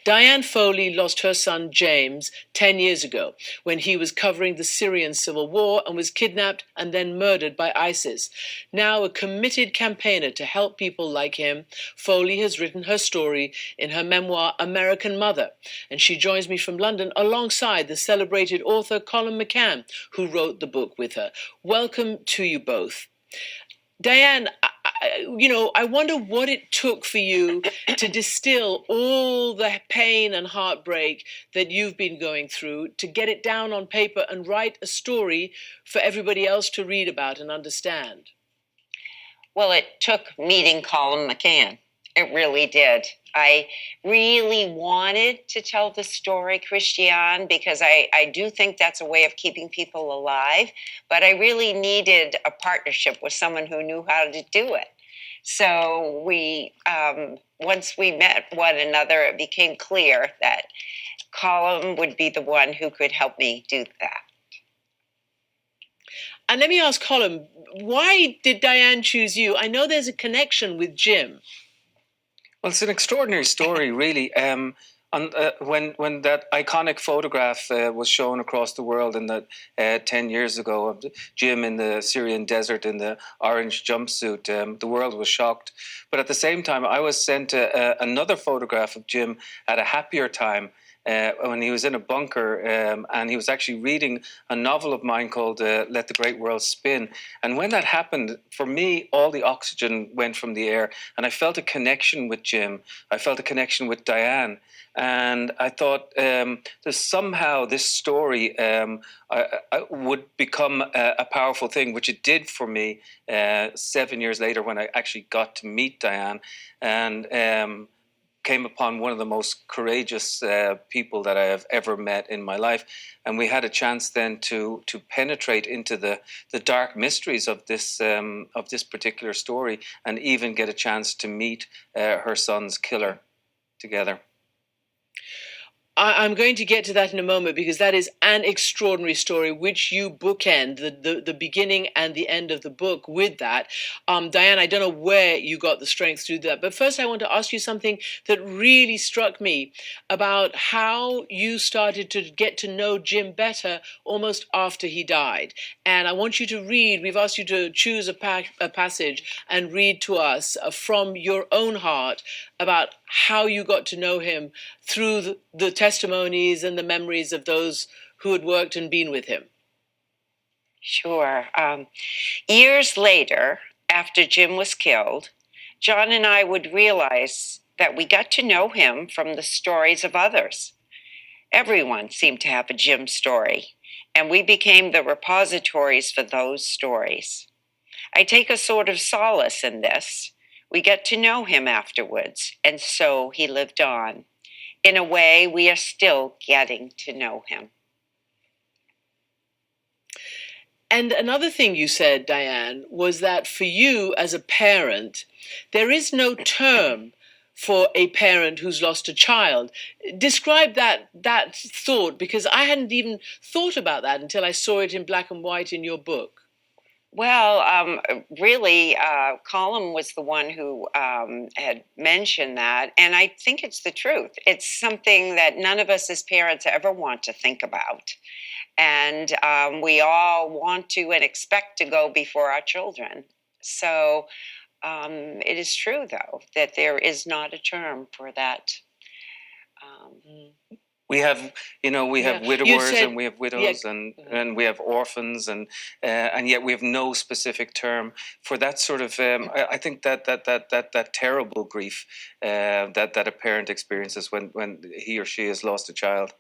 Diane Foley lost her son James 10 years ago when he was covering the Syrian civil war and was kidnapped and then murdered by ISIS. Now a committed campaigner to help people like him, Foley has written her story in her memoir, American Mother, and she joins me from London alongside the celebrated author Colum McCann, who wrote the book with her. Welcome to you both. Diane, I wonder what it took for you to distill all the pain and heartbreak that you've been going through, to get it down on paper and write a story for everybody else to read about and understand. Well, it took meeting Colum McCann. It really did. I really wanted to tell the story, Christiane, because I do think that's a way of keeping people alive, but I really needed a partnership with someone who knew how to do it. So once we met one another, it became clear that Colum would be the one who could help me do that. And let me ask Colum, why did Diane choose you? I know there's a connection with Jim. Well, it's an extraordinary story, really. When that iconic photograph was shown across the world in that 10 years ago of Jim in the Syrian desert in the orange jumpsuit, the world was shocked. But at the same time, I was sent another photograph of Jim at a happier time. When he was in a bunker and he was actually reading a novel of mine called Let the Great World Spin. And when that happened, for me, all the oxygen went from the air and I felt a connection with Jim. I felt a connection with Diane. And I thought that somehow this story I would become a powerful thing, which it did for me 7 years later when I actually got to meet Diane. And came upon one of the most courageous people that I have ever met in my life. And we had a chance then to penetrate into the dark mysteries of this particular story and even get a chance to meet her son's killer together. I'm going to get to that in a moment because that is an extraordinary story, which you bookend the beginning and the end of the book with that. Diane, I don't know where you got the strength to do that, but first I want to ask you something that really struck me about how you started to get to know Jim better almost after he died. And I want you to read, we've asked you to choose a passage and read to us from your own heart about how you got to know him through the testimonies and the memories of those who had worked and been with him. Sure. Years later, after Jim was killed, John and I would realize that we got to know him from the stories of others. Everyone seemed to have a Jim story, and we became the repositories for those stories. I take a sort of solace in this. We get to know him afterwards, and so he lived on. In a way, we are still getting to know him. And another thing you said, Diane, was that for you as a parent, there is no term for a parent who's lost a child. Describe that thought, because I hadn't even thought about that until I saw it in black and white in your book. Well, really, Colum was the one who had mentioned that, and I think it's the truth. It's something that none of us as parents ever want to think about. And we all want to and expect to go before our children. So it is true, though, that there is not a term for that. We have, widowers and we have widows and we have orphans and yet we have no specific term for that sort of. I think that terrible grief that a parent experiences when he or she has lost a child.